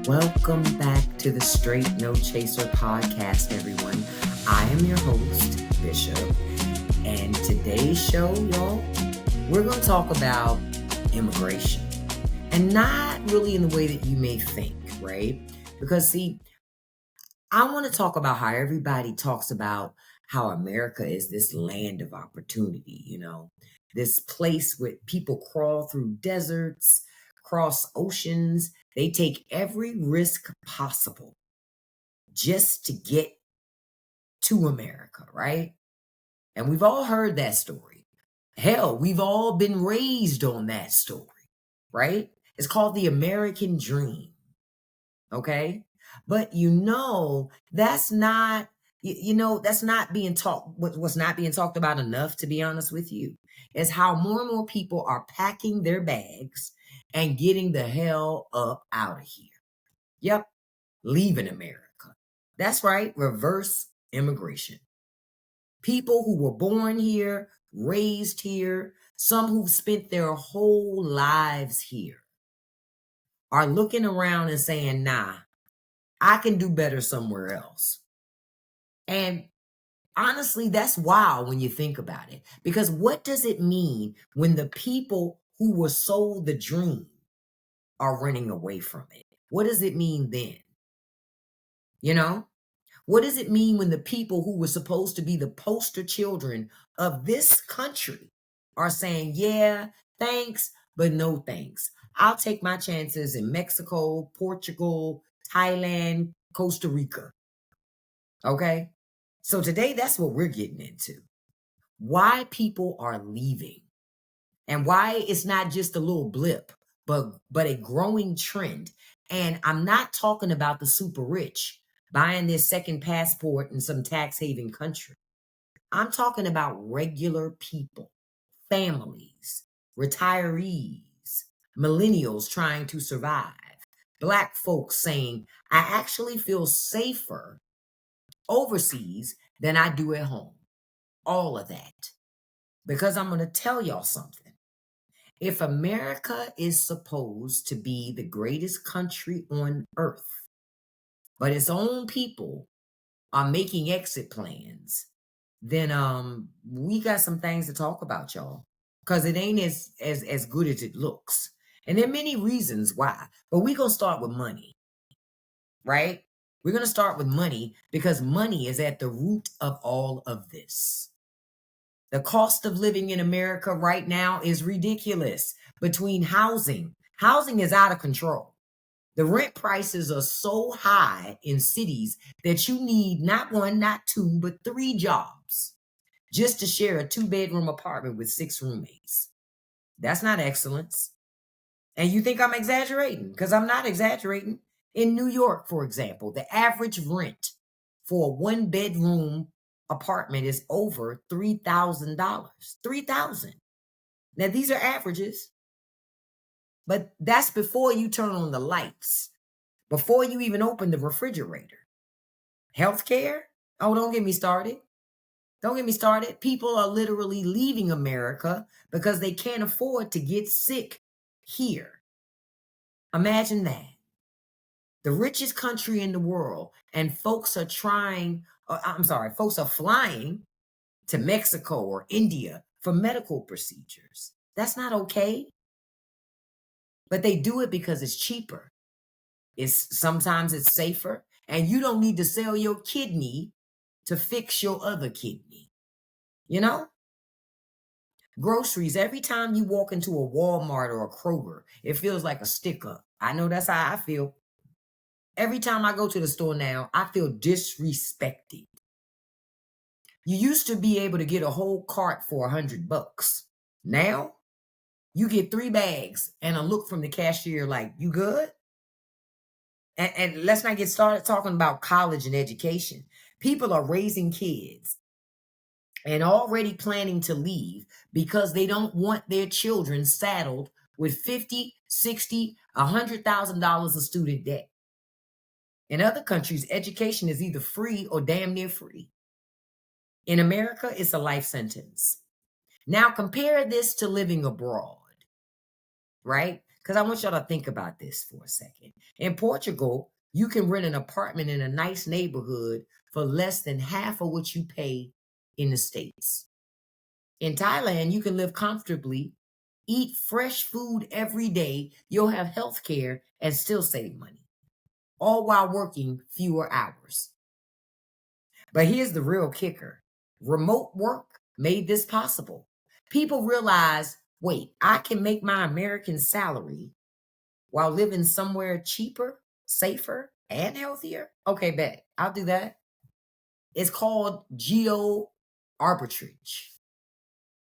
Welcome back to the Straight No Chaser podcast, everyone. I am your host, Bishop, and today's show, y'all, we're going to talk about immigration, and not really in the way that you may think, right? Because, see, I want to talk about how everybody talks about how America is this land of opportunity, this place where people crawl through deserts, cross oceans. They take every risk possible just to get to America, right? And we've all heard that story. Hell, we've all been raised on that story, right? It's called the American dream, okay? But that's not, that's not being talked, what's not being talked about enough, to be honest with you, is how more and more people are packing their bags and getting the hell up out of here. Yep, leaving America. That's right, reverse immigration. People who were born here, raised here, some who've spent their whole lives here are looking around and saying, nah, I can do better somewhere else. And honestly, that's wild when you think about it. Because what does it mean when the people who were sold the dream are running away from it? What does it mean then? What does it mean when the people who were supposed to be the poster children of this country are saying, yeah, thanks, but no thanks? I'll take my chances in Mexico, Portugal, Thailand, Costa Rica. Okay? So today, that's what we're getting into. Why people are leaving and why it's not just a little blip, but a growing trend. And I'm not talking about the super rich buying their second passport in some tax haven country. I'm talking about regular people, families, retirees, millennials trying to survive, Black folks saying, I actually feel safer overseas than I do at home. All of that. Because I'm going to tell y'all something. If America is supposed to be the greatest country on earth, but its own people are making exit plans, then we got some things to talk about, y'all. Because it ain't as good as it looks. And there are many reasons why. But we're going to start with money, right? We're going to start with money because money is at the root of all of this. The cost of living in America right now is ridiculous. Between housing is out of control. The rent prices are so high in cities that you need not one, not two, but 3 jobs just to share a 2-bedroom apartment with 6 roommates. That's not excellence. And you think I'm exaggerating? Because I'm not exaggerating. In New York, for example, the average rent for a 1-bedroom apartment is over $3,000. $3,000. Now, these are averages, but that's before you turn on the lights, before you even open the refrigerator. Healthcare? Oh, don't get me started. Don't get me started. People are literally leaving America because they can't afford to get sick here. Imagine that. The richest country in the world, and folks are flying to Mexico or India for medical procedures. That's not okay. But they do it because it's cheaper. Sometimes it's safer, and you don't need to sell your kidney to fix your other kidney. Groceries, every time you walk into a Walmart or a Kroger, it feels like a stick up. I know that's how I feel. Every time I go to the store now, I feel disrespected. You used to be able to get a whole cart for $100. Now, you get 3 bags and a look from the cashier like, you good? And let's not get started talking about college and education. People are raising kids and already planning to leave because they don't want their children saddled with $50, $60, $100,000 of student debt. In other countries, education is either free or damn near free. In America, it's a life sentence. Now compare this to living abroad, right? Because I want y'all to think about this for a second. In Portugal, you can rent an apartment in a nice neighborhood for less than half of what you pay in the States. In Thailand, you can live comfortably, eat fresh food every day, you'll have health care and still save money, all while working fewer hours. But here's the real kicker: remote work made this possible. People realize, wait, I can make my American salary while living somewhere cheaper, safer, and healthier. Okay, bet. I'll do that. It's called geo arbitrage.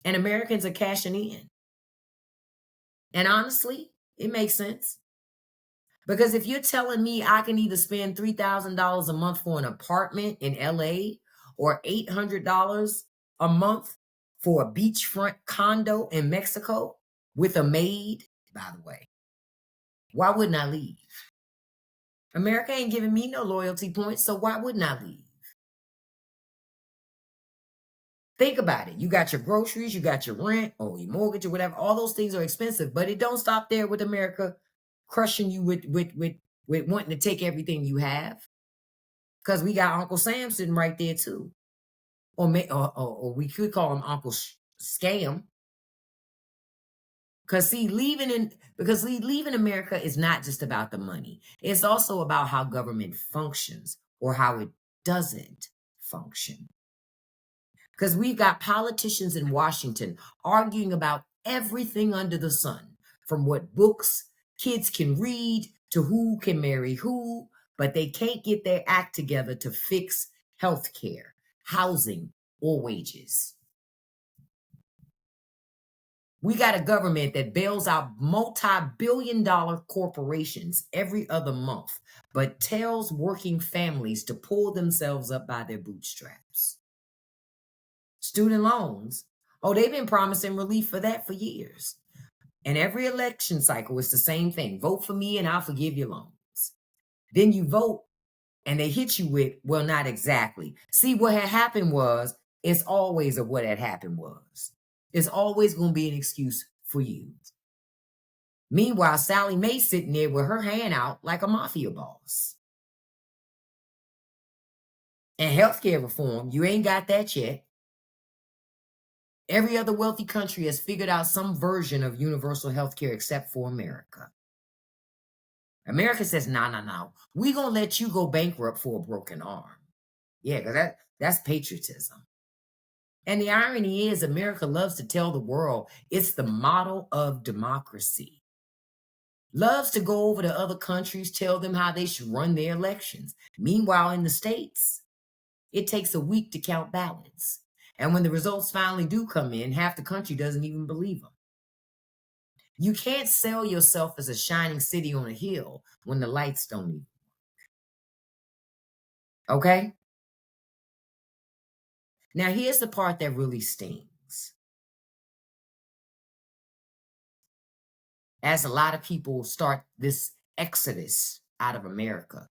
And Americans are cashing in. And honestly, it makes sense. Because if you're telling me I can either spend $3,000 a month for an apartment in LA or $800 a month for a beachfront condo in Mexico with a maid, by the way, why wouldn't I leave? America ain't giving me no loyalty points, so why wouldn't I leave? Think about it. You got your groceries, you got your rent or your mortgage or whatever. All those things are expensive, but it don't stop there with America crushing you with wanting to take everything you have. Because we got Uncle Sam sitting right there too. Or we could call him Uncle Scam. Because leaving America is not just about the money. It's also about how government functions or how it doesn't function. Because we've got politicians in Washington arguing about everything under the sun, from what books kids can read to who can marry who, but they can't get their act together to fix health care, housing, or wages. We got a government that bails out multi-billion-dollar corporations every other month, but tells working families to pull themselves up by their bootstraps. Student loans, oh, they've been promising relief for that for years. And every election cycle is the same thing. Vote for me and I'll forgive your loans. Then you vote and they hit you with, well, not exactly. See, what had happened was, it's always a what had happened was. It's always going to be an excuse for you. Meanwhile, Sally Mae's sitting there with her hand out like a mafia boss. And healthcare reform, you ain't got that yet. Every other wealthy country has figured out some version of universal healthcare except for America. America says, no. We're going to let you go bankrupt for a broken arm. Yeah, because that's patriotism. And the irony is, America loves to tell the world it's the model of democracy. Loves to go over to other countries, tell them how they should run their elections. Meanwhile, in the States, it takes a week to count ballots. And when the results finally do come in, half the country doesn't even believe them. You can't sell yourself as a shining city on a hill when the lights don't even work. Okay? Now, here's the part that really stings. As a lot of people start this exodus out of America,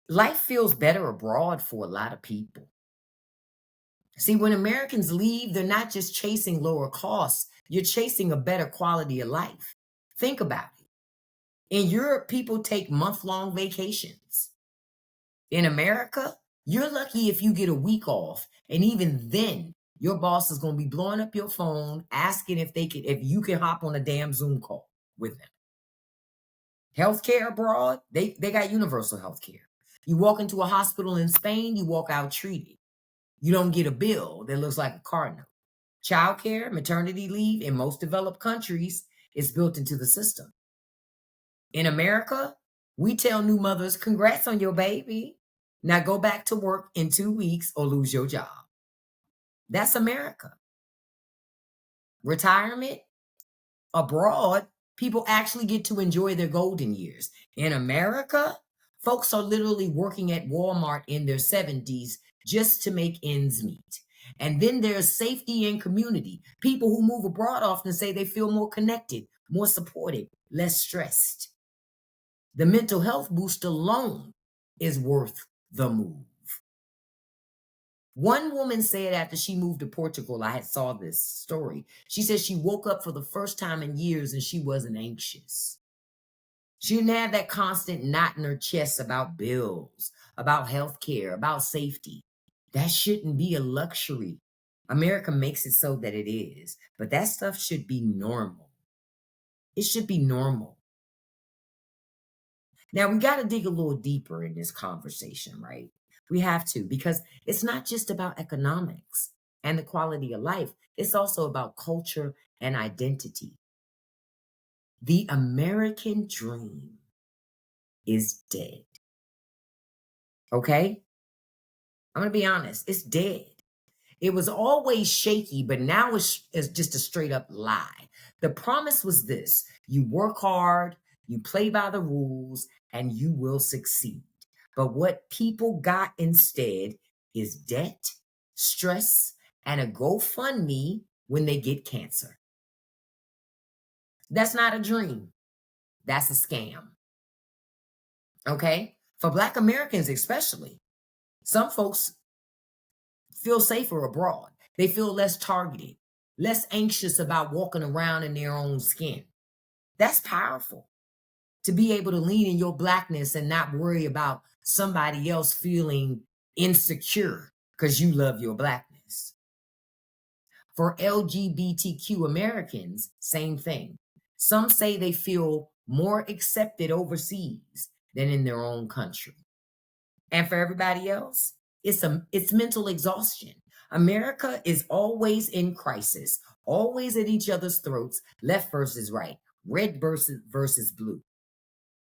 life feels better abroad for a lot of people. See, when Americans leave, they're not just chasing lower costs, you're chasing a better quality of life. Think about it. In Europe, people take month-long vacations. In America, you're lucky if you get a week off, and even then, your boss is going to be blowing up your phone, asking if you can hop on a damn Zoom call with them. Healthcare abroad, they got universal healthcare. You walk into a hospital in Spain, you walk out treated. You don't get a bill that looks like a car note. Childcare, maternity leave in most developed countries is built into the system. In America, we tell new mothers, congrats on your baby. Now go back to work in 2 weeks or lose your job. That's America. Retirement, abroad, people actually get to enjoy their golden years. In America, folks are literally working at Walmart in their 70s just to make ends meet. And then there's safety and community. People who move abroad often say they feel more connected, more supported, less stressed. The mental health boost alone is worth the move. One woman said after she moved to Portugal, I had saw this story. She said she woke up for the first time in years and she wasn't anxious. She didn't have that constant knot in her chest about bills, about health care, about safety. That shouldn't be a luxury. America makes it so that it is, but that stuff should be normal. It should be normal. Now, we got to dig a little deeper in this conversation, right? We have to, because it's not just about economics and the quality of life, it's also about culture and identity. The American dream is dead. Okay? I'm going to be honest, it's dead. It was always shaky, but now it's just a straight up lie. The promise was this: you work hard, you play by the rules, and you will succeed. But what people got instead is debt, stress, and a GoFundMe when they get cancer. That's not a dream. That's a scam. Okay? For Black Americans, especially, some folks feel safer abroad. They feel less targeted, less anxious about walking around in their own skin. That's powerful, to be able to lean in your Blackness and not worry about somebody else feeling insecure because you love your Blackness. For LGBTQ Americans, same thing. Some say they feel more accepted overseas than in their own country. And for everybody else, it's mental exhaustion. America is always in crisis, always at each other's throats, left versus right, red versus blue.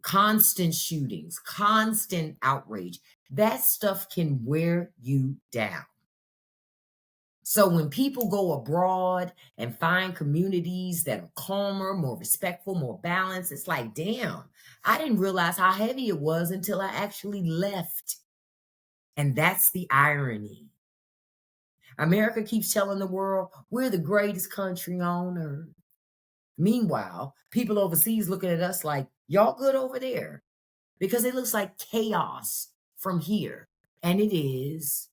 Constant shootings, constant outrage. That stuff can wear you down. So when people go abroad and find communities that are calmer, more respectful, more balanced, it's like, damn, I didn't realize how heavy it was until I actually left. And that's the irony. America keeps telling the world we're the greatest country on earth. Meanwhile, people overseas looking at us like, y'all good over there? Because it looks like chaos from here. And it is.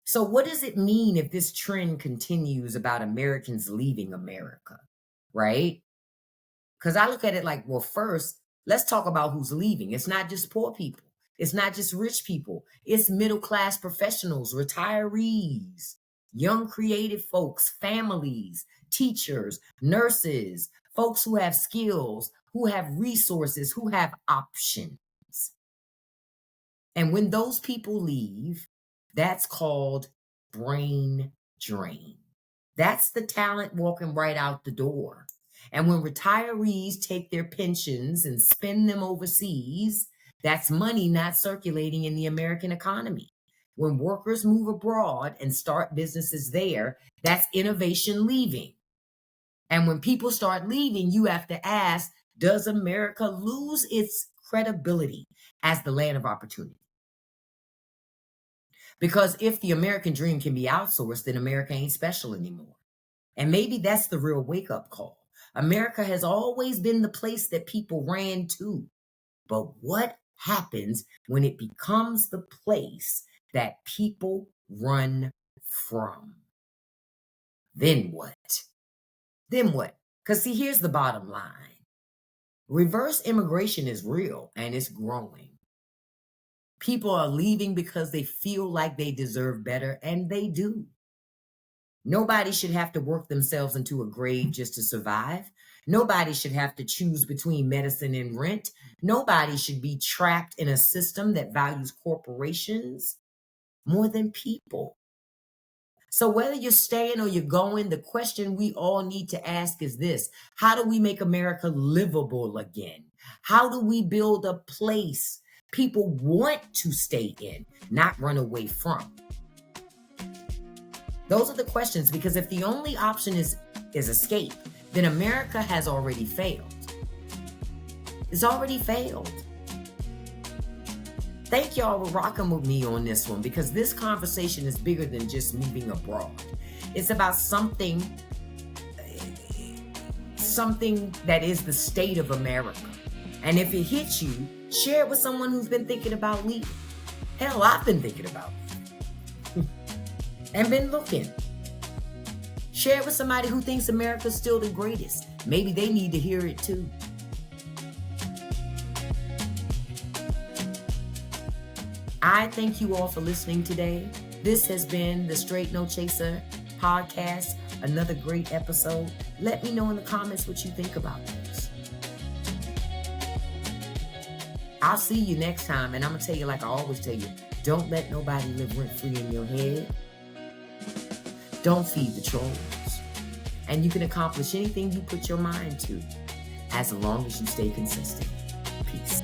So what does it mean if this trend continues about Americans leaving America, right? Because I look at it like, well, first, let's talk about who's leaving. It's not just poor people. It's not just rich people. It's middle-class professionals, retirees, young creative folks, families, teachers, nurses, folks who have skills, who have resources, who have options. And when those people leave, that's called brain drain. That's the talent walking right out the door. And when retirees take their pensions and spend them overseas, that's money not circulating in the American economy. When workers move abroad and start businesses there, that's innovation leaving. And when people start leaving, you have to ask, does America lose its credibility as the land of opportunity? Because if the American dream can be outsourced, then America ain't special anymore. And maybe that's the real wake-up call. America has always been the place that people ran to. But what happens when it becomes the place that people run from? Then what? Then what? Because see, here's the bottom line. Reverse immigration is real and it's growing. People are leaving because they feel like they deserve better, and they do. Nobody should have to work themselves into a grave just to survive. Nobody should have to choose between medicine and rent. Nobody should be trapped in a system that values corporations more than people. So whether you're staying or you're going, the question we all need to ask is this: how do we make America livable again? How do we build a place people want to stay in, not run away from? Those are the questions, because if the only option is escape, then America has already failed. It's already failed. Thank y'all for rocking with me on this one, because this conversation is bigger than just moving abroad. It's about something that is the state of America. And if it hits you, share it with someone who's been thinking about leaving. Hell, I've been thinking about leaving. and been looking. Share it with somebody who thinks America's still the greatest. Maybe they need to hear it too. I thank you all for listening today. This has been the Straight No Chaser podcast, another great episode. Let me know in the comments what you think about this. I'll see you next time, and I'm going to tell you like I always tell you, don't let nobody live rent-free in your head. Don't feed the trolls. And you can accomplish anything you put your mind to as long as you stay consistent. Peace.